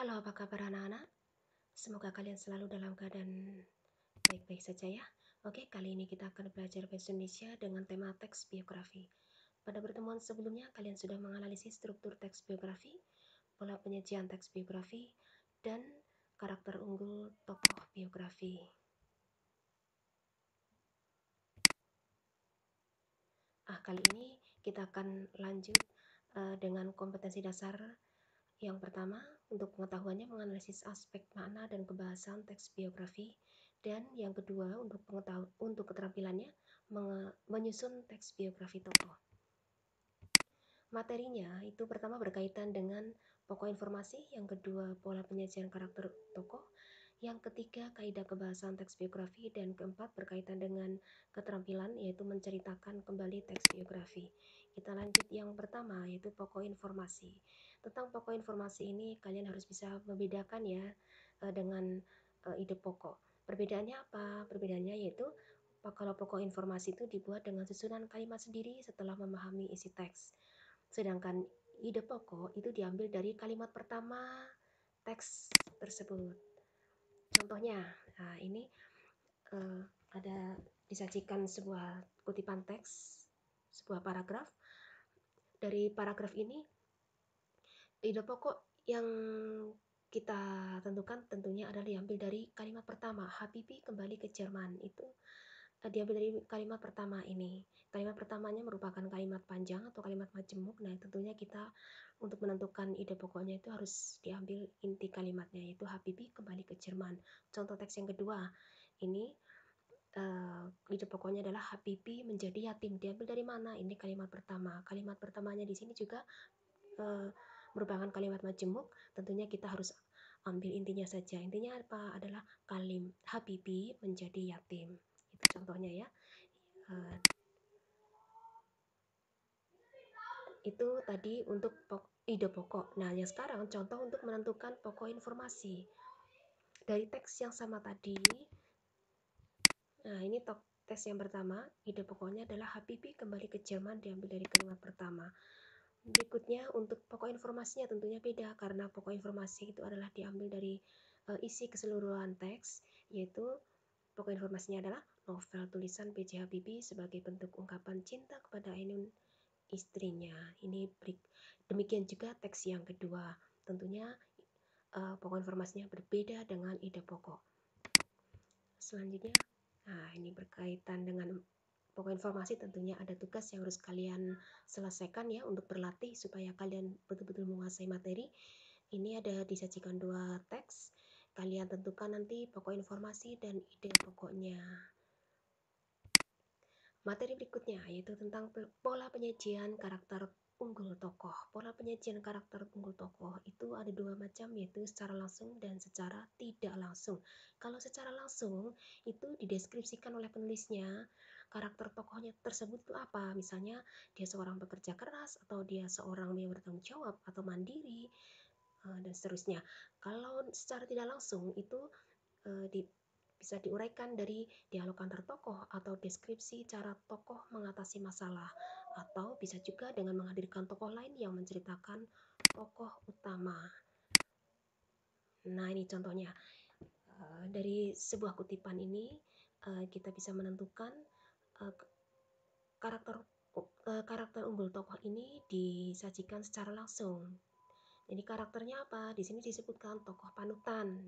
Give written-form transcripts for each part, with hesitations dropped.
Halo, apa kabar anak-anak? Semoga kalian selalu dalam keadaan baik-baik saja ya. Oke, kali ini kita akan belajar bahasa Indonesia dengan tema teks biografi. Pada pertemuan sebelumnya, kalian sudah menganalisis struktur teks biografi, pola penyajian teks biografi, dan karakter unggul tokoh biografi. Kali ini kita akan lanjut dengan kompetensi dasar. Yang pertama, untuk pengetahuannya menganalisis aspek makna dan kebahasan teks biografi. Dan yang kedua, untuk keterampilannya menyusun teks biografi tokoh. Materinya itu pertama berkaitan dengan pokok informasi, yang kedua pola penyajian karakter tokoh, yang ketiga kaidah kebahasan teks biografi, dan keempat berkaitan dengan keterampilan yaitu menceritakan kembali teks biografi. Kita lanjut yang pertama yaitu pokok informasi. Tentang pokok informasi ini kalian harus bisa membedakan ya dengan ide pokok. Perbedaannya apa? Perbedaannya yaitu kalau pokok informasi itu dibuat dengan susunan kalimat sendiri setelah memahami isi teks. Sedangkan ide pokok itu diambil dari kalimat pertama teks tersebut. Contohnya, ini ada disajikan sebuah kutipan teks, sebuah paragraf. Dari paragraf ini, ide pokok yang kita tentukan tentunya adalah diambil dari kalimat pertama, Habibie kembali ke Jerman. Itu diambil dari kalimat pertama ini. Kalimat pertamanya merupakan kalimat panjang atau kalimat majemuk. Nah, tentunya kita untuk menentukan ide pokoknya itu harus diambil inti kalimatnya, yaitu Habibie kembali ke Jerman. Contoh teks yang kedua, ini ide pokoknya adalah Habibie menjadi yatim. Diambil dari mana? Ini kalimat pertama. Kalimat pertamanya di sini juga merupakan kalimat majemuk. Tentunya kita harus ambil intinya saja. Intinya apa? Adalah Habibie menjadi yatim. Itu contohnya ya. Itu tadi untuk ide pokok. Nah, yang sekarang contoh untuk menentukan pokok informasi. Dari teks yang sama tadi, nah ini teks yang pertama, ide pokoknya adalah Habibie kembali ke Jerman, diambil dari kalimat pertama. Berikutnya untuk pokok informasinya tentunya beda, karena pokok informasi itu adalah diambil dari isi keseluruhan teks, yaitu pokok informasinya adalah novel tulisan B.J. Habibie sebagai bentuk ungkapan cinta kepada Ainun, istrinya. Ini demikian juga teks yang kedua. Tentunya pokok informasinya berbeda dengan ide pokok. Selanjutnya, ini berkaitan dengan pokok informasi. Tentunya ada tugas yang harus kalian selesaikan ya untuk berlatih supaya kalian betul-betul menguasai materi. Ini ada disajikan dua teks. Kalian tentukan nanti pokok informasi dan ide pokoknya. Materi berikutnya yaitu tentang pola penyajian karakter unggul tokoh. Pola penyajian karakter unggul tokoh itu ada dua macam, yaitu secara langsung dan secara tidak langsung. Kalau secara langsung itu dideskripsikan oleh penulisnya karakter tokohnya tersebut itu apa. Misalnya dia seorang pekerja keras, atau dia seorang yang bertanggung jawab atau mandiri, dan seterusnya. Kalau secara tidak langsung itu bisa diuraikan dari dialog antar tokoh atau deskripsi cara tokoh mengatasi masalah, atau bisa juga dengan menghadirkan tokoh lain yang menceritakan tokoh utama. Nah, ini contohnya. Dari sebuah kutipan ini kita bisa menentukan karakter unggul tokoh ini disajikan secara langsung. Jadi karakternya apa? Di sini disebutkan tokoh panutan.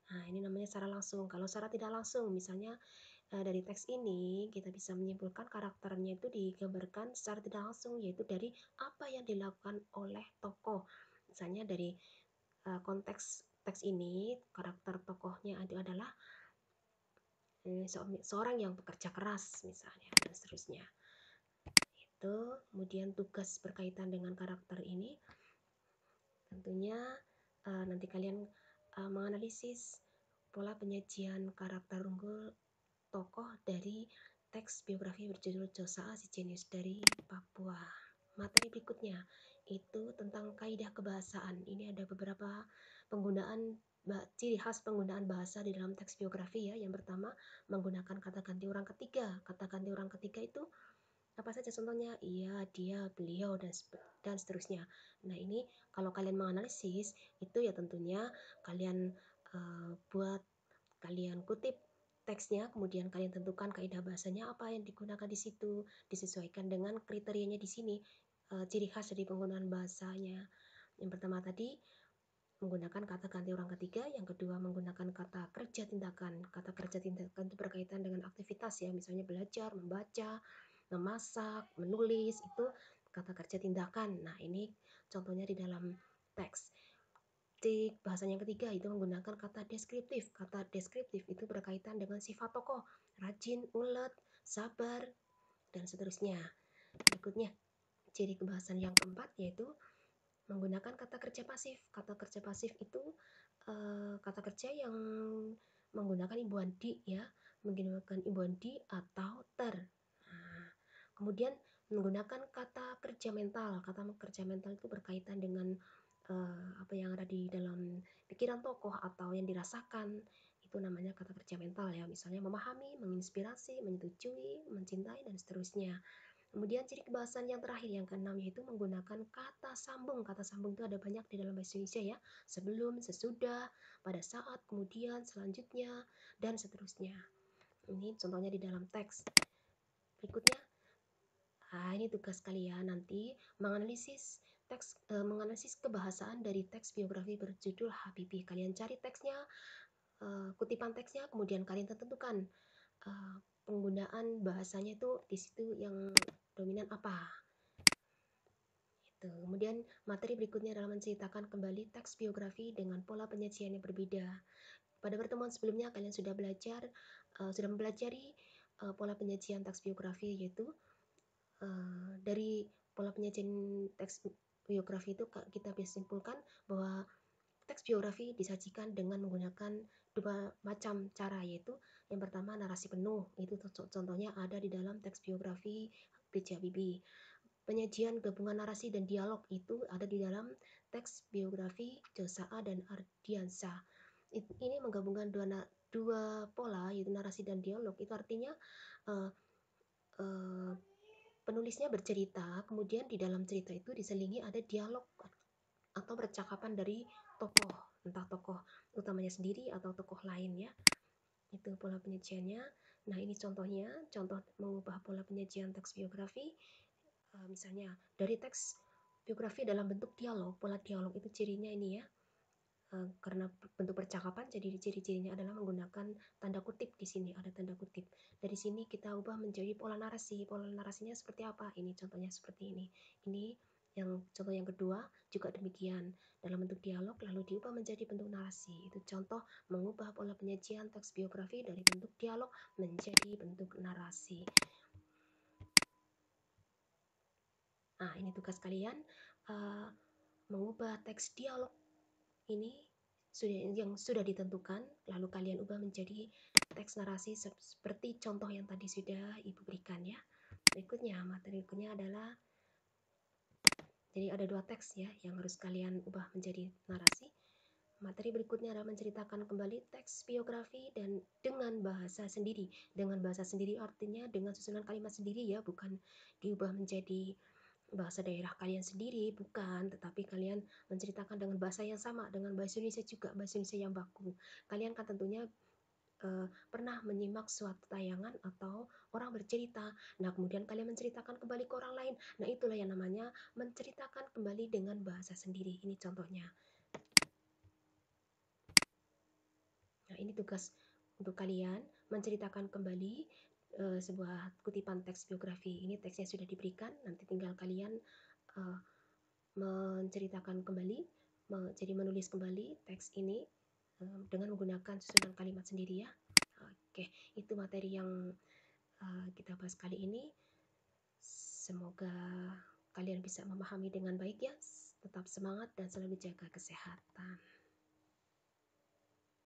Nah, ini namanya secara langsung. Kalau secara tidak langsung, misalnya dari teks ini kita bisa menyimpulkan karakternya itu digambarkan secara tidak langsung, yaitu dari apa yang dilakukan oleh tokoh. Misalnya dari konteks teks ini, karakter tokohnya adalah seorang yang bekerja keras misalnya, dan seterusnya. Itu kemudian tugas berkaitan dengan karakter ini tentunya nanti kalian menganalisis pola penyajian karakter unggul tokoh dari teks biografi berjudul Josa si jenius dari Papua. Materi berikutnya itu tentang kaidah kebahasaan. Ini ada beberapa penggunaan ciri khas penggunaan bahasa di dalam teks biografi ya. Yang pertama, menggunakan kata ganti orang ketiga. Kata ganti orang ketiga itu Apa saja contohnya? Iya, dia, beliau, dan seterusnya. Nah, ini kalau kalian menganalisis, itu ya tentunya kalian kalian kutip teksnya, kemudian kalian tentukan kaidah bahasanya apa yang digunakan di situ, disesuaikan dengan kriterianya di sini, ciri khas dari penggunaan bahasanya. Yang pertama tadi menggunakan kata ganti orang ketiga, yang kedua menggunakan kata kerja tindakan. Kata kerja tindakan itu berkaitan dengan aktivitas ya, misalnya belajar, membaca, memasak, menulis, itu kata kerja tindakan. Nah, ini contohnya di dalam teks. Di bahasanya yang ketiga itu menggunakan kata deskriptif. Kata deskriptif itu berkaitan dengan sifat tokoh, rajin, ulet, sabar, dan seterusnya. Berikutnya, ciri kebahasan yang keempat yaitu menggunakan kata kerja pasif. Kata kerja pasif itu kata kerja yang menggunakan imbuhan di ya, menggunakan imbuhan di atau ter. Nah, kemudian menggunakan kata kerja mental. Kata kerja mental itu berkaitan dengan apa yang ada di dalam pikiran tokoh atau yang dirasakan. Itu namanya kata kerja mental ya, misalnya memahami, menginspirasi, menyetujui, mencintai, dan seterusnya. Kemudian ciri kebahasan yang terakhir yang keenam yaitu menggunakan kata sambung. Kata sambung itu ada banyak di dalam bahasa Indonesia ya. Sebelum, sesudah, pada saat, kemudian, selanjutnya, dan seterusnya. Ini contohnya di dalam teks. Berikutnya, ini tugas kalian nanti menganalisis menganalisis kebahasaan dari teks biografi berjudul Habibie. Kalian cari teksnya, kutipan teksnya, kemudian kalian tentukan penggunaan bahasanya itu di situ yang dominan apa. Itu. Kemudian materi berikutnya adalah menceritakan kembali teks biografi dengan pola penyajian yang berbeda. Pada pertemuan sebelumnya kalian sudah sudah mempelajari pola penyajian teks biografi, yaitu dari pola penyajian teks biografi itu kita bisa simpulkan bahwa teks biografi disajikan dengan menggunakan dua macam cara, yaitu yang pertama narasi penuh, itu contohnya ada di dalam teks biografi B.J. Habibie. Penyajian gabungan narasi dan dialog itu ada di dalam teks biografi Josaa dan Ardiansa. Ini menggabungkan dua pola, yaitu narasi dan dialog. Itu artinya uh, uh, penulisnya bercerita, kemudian di dalam cerita itu diselingi ada dialog atau percakapan dari tokoh, entah tokoh utamanya sendiri atau tokoh lain ya. Itu pola penyajiannya. Nah, ini contohnya, contoh mengubah pola penyajian teks biografi. Misalnya dari teks biografi dalam bentuk dialog, pola dialog itu cirinya ini ya, karena bentuk percakapan, jadi ciri-cirinya adalah menggunakan tanda kutip. Di sini ada tanda kutip. Dari sini kita ubah menjadi pola narasi. Pola narasinya seperti apa? Ini contohnya seperti ini. Ini yang contoh yang kedua juga demikian, dalam bentuk dialog lalu diubah menjadi bentuk narasi. Itu contoh mengubah pola penyajian teks biografi dari bentuk dialog menjadi bentuk narasi. Nah, ini tugas kalian, mengubah teks dialog ini yang sudah ditentukan, lalu kalian ubah menjadi teks narasi seperti contoh yang tadi sudah Ibu berikan ya. Berikutnya, materi berikutnya adalah, jadi ada dua teks ya yang harus kalian ubah menjadi narasi. Materi berikutnya adalah menceritakan kembali teks biografi dan dengan bahasa sendiri. Dengan bahasa sendiri artinya dengan susunan kalimat sendiri ya, bukan diubah menjadi bahasa daerah kalian sendiri, bukan, tetapi kalian menceritakan dengan bahasa yang sama, dengan bahasa Indonesia juga, bahasa Indonesia yang baku. Kalian kan tentunya pernah menyimak suatu tayangan atau orang bercerita, nah kemudian kalian menceritakan kembali ke orang lain, nah itulah yang namanya menceritakan kembali dengan bahasa sendiri. Ini contohnya. Nah, ini tugas untuk kalian menceritakan kembali sebuah kutipan teks biografi. Ini teksnya sudah diberikan, nanti tinggal kalian menceritakan kembali, jadi menulis kembali teks ini dengan menggunakan susunan kalimat sendiri ya. Oke, itu materi yang kita bahas kali ini. Semoga kalian bisa memahami dengan baik ya. Tetap semangat dan selalu jaga kesehatan.